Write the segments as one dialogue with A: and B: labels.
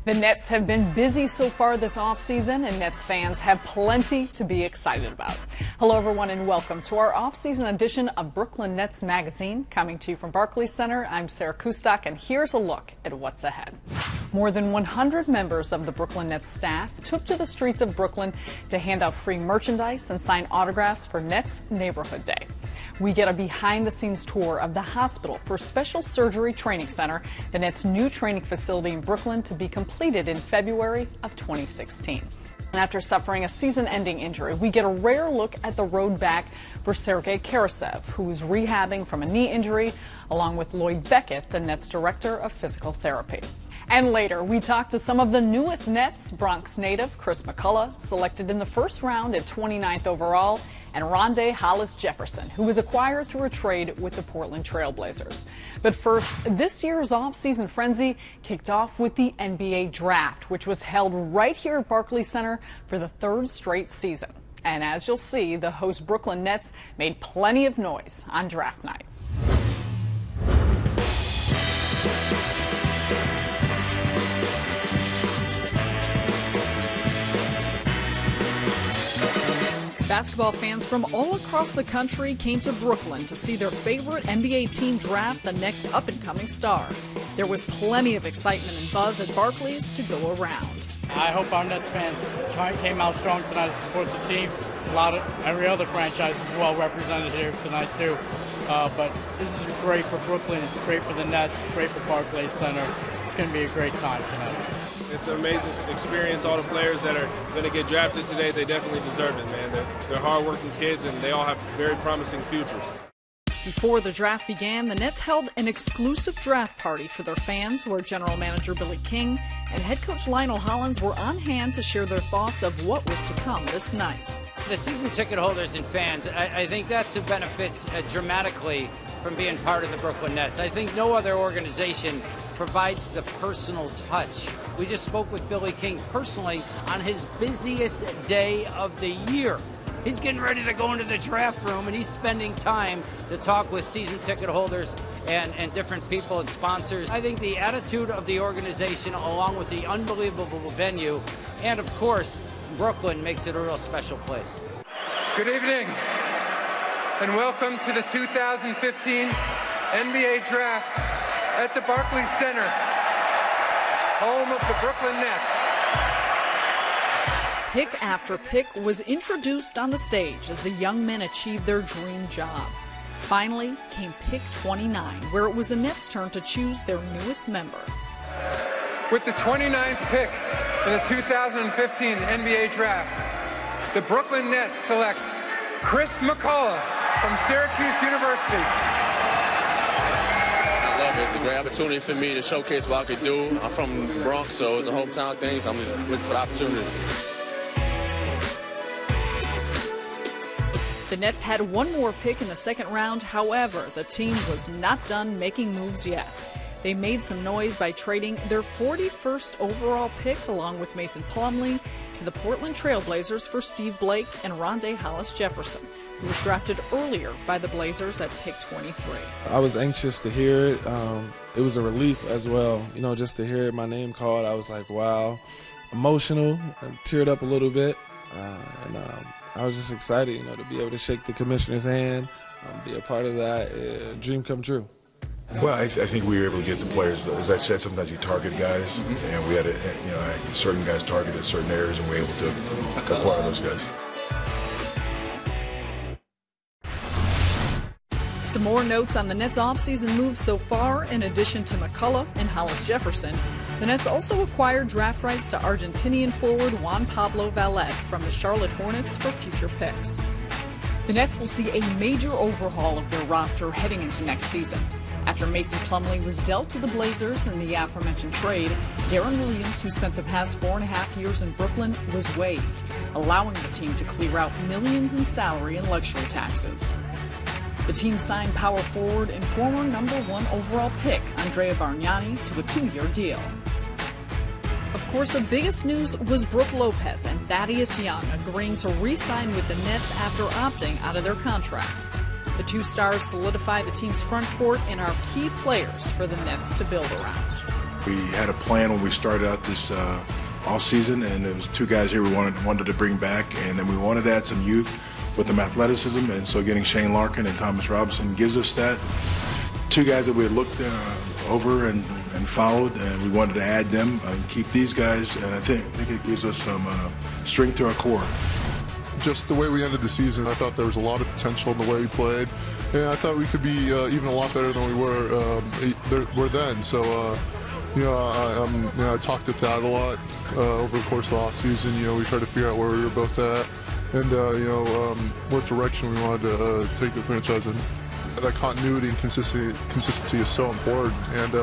A: The Nets have been busy so far this offseason, and Nets fans have plenty to be excited about. Hello, everyone, and welcome to our offseason edition of Brooklyn Nets Magazine. Coming to you from Barclays Center, I'm Sarah Kustok, and here's a look at what's ahead. More than 100 members of the Brooklyn Nets staff took to the streets of Brooklyn to hand out free merchandise and sign autographs for Nets Neighborhood Day. We get a behind-the-scenes tour of the Hospital for Special Surgery Training Center, the Nets' new training facility in Brooklyn to be completed in February of 2016. And after suffering a season-ending injury, we get a rare look at the road back for Sergei Karasev, who is rehabbing from a knee injury, along with Lloyd Beckett, the Nets' Director of Physical Therapy. And later, we talk to some of the newest Nets, Bronx native Chris McCullough, selected in the first round at 29th overall, and Rondé Hollis-Jefferson, who was acquired through a trade with the Portland Trail Blazers. But first, this year's off-season frenzy kicked off with the NBA Draft, which was held right here at Barclays Center for the third straight season. And as you'll see, the host Brooklyn Nets made plenty of noise on draft night. Basketball fans from all across the country came to Brooklyn to see their favorite NBA team draft the next up-and-coming star. There was plenty of excitement and buzz at Barclays to go around.
B: I hope our Nets fans came out strong tonight to support the team. There's a lot of every other franchise is well represented here tonight too. But this is great for Brooklyn. It's great for the Nets. It's great for Barclays Center. It's going to be a great time tonight.
C: It's an amazing experience. All the players that are going to get drafted today, they definitely deserve it, man. They're hard-working kids, and they all have very promising futures.
A: Before the draft began, the Nets held an exclusive draft party for their fans, where general manager Billy King and head coach Lionel Hollins were on hand to share their thoughts of what was to come this night.
D: The season ticket holders and fans, I think that's who benefits dramatically from being part of the Brooklyn Nets. I think no other organization provides the personal touch. We just spoke with Billy King personally on his busiest day of the year. He's getting ready to go into the draft room, and he's spending time to talk with season ticket holders and different people and sponsors. I think the attitude of the organization, along with the unbelievable venue, and of course, Brooklyn, makes it a real special place.
E: Good evening, and welcome to the 2015 NBA Draft at the Barclays Center, home of the Brooklyn Nets.
A: Pick after pick was introduced on the stage as the young men achieved their dream job. Finally came pick 29, where it was the Nets' turn to choose their newest member.
E: With the 29th pick in the 2015 NBA Draft, the Brooklyn Nets select Chris McCullough from Syracuse University.
F: I love it. It's a great opportunity for me to showcase what I could do. I'm from the Bronx, so it's a hometown thing, so I'm just looking for the opportunity.
A: The Nets had one more pick in the second round. However, the team was not done making moves yet. They made some noise by trading their 41st overall pick, along with Mason Plumlee, to the Portland Trail Blazers for Steve Blake and Rondé Hollis-Jefferson, who was drafted earlier by the Blazers at pick 23.
G: I was anxious to hear it. It was a relief as well, just to hear my name called. I was like, wow, emotional. I teared up a little bit, and I was just excited, to be able to shake the commissioner's hand, be a part of that dream come true.
H: Well, I think we were able to get the players. As I said, sometimes you target guys, and we had certain guys targeted certain areas, and we were able to acquire those guys.
A: Some more notes on the Nets' offseason moves so far. In addition to McCullough and Hollis-Jefferson, the Nets also acquired draft rights to Argentinian forward Juan Pablo Valette from the Charlotte Hornets for future picks. The Nets will see a major overhaul of their roster heading into next season. After Mason Plumlee was dealt to the Blazers in the aforementioned trade, Darren Williams, who spent the past 4.5 years in Brooklyn, was waived, allowing the team to clear out millions in salary and luxury taxes. The team signed power forward and former #1 overall pick Andrea Bargnani to a 2-year deal. Of course, the biggest news was Brook Lopez and Thaddeus Young agreeing to re-sign with the Nets after opting out of their contracts. The two stars solidify the team's front court and are key players for the Nets to build around.
H: We had a plan when we started out this off season, and there was 2 guys here we wanted to bring back, and then we wanted to add some youth with some athleticism, and so getting Shane Larkin and Thomas Robinson gives us that. 2 guys that we had looked over and followed, and we wanted to add them and keep these guys, and I think it gives us some strength to our core.
I: Just the way we ended the season, I thought there was a lot of potential in the way we played, and I thought we could be even a lot better than we were then. So, I talked to Thad a lot over the course of the offseason. We tried to figure out where we were both at, and what direction we wanted to take the franchise in. That continuity and consistency is so important. And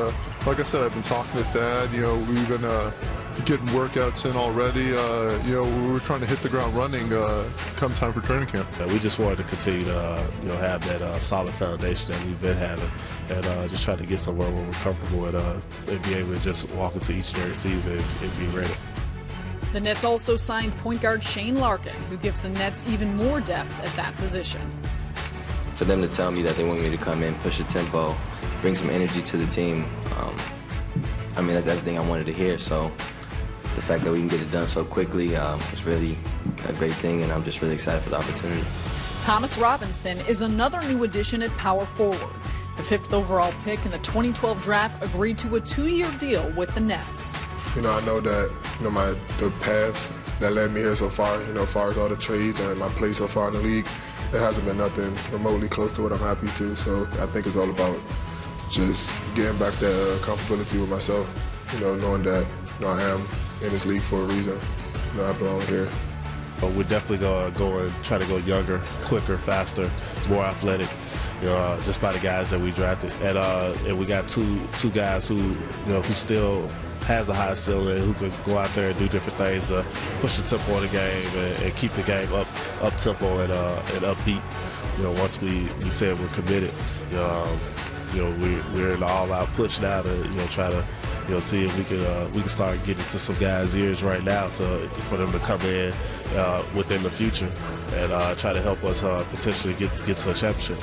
I: like I said, I've been talking to Thad. We've been getting workouts in already. We were trying to hit the ground running come time for training camp.
J: We just wanted to continue to have that solid foundation that we've been having, and just try to get somewhere where we're comfortable and be able to just walk into each and every season and be ready.
A: The Nets also signed point guard Shane Larkin, who gives the Nets even more depth at that position.
K: For them to tell me that they want me to come in, push the tempo, bring some energy to the team, that's everything I wanted to hear. So the fact that we can get it done so quickly is really a great thing, and I'm just really excited for the opportunity.
A: Thomas Robinson is another new addition at power forward. The 5th overall pick in the 2012 draft agreed to a 2-year deal with the Nets.
L: I know that the path that led me here so far, as far as all the trades and my play so far in the league, it hasn't been nothing remotely close to what I'm happy to. So I think it's all about just getting back that comfortability with myself, knowing that I am in this league for a reason. I belong here.
J: We're definitely going to go and try to go younger, quicker, faster, more athletic, just by the guys that we drafted. And we got two guys who still has a high ceiling, who could go out there and do different things to push the tempo of the game and keep the game up tempo and upbeat. Once we said we're committed, we're in the all-out push now to try to see if we can start getting to some guys' ears right now for them to come in within the future and try to help us potentially get to a championship.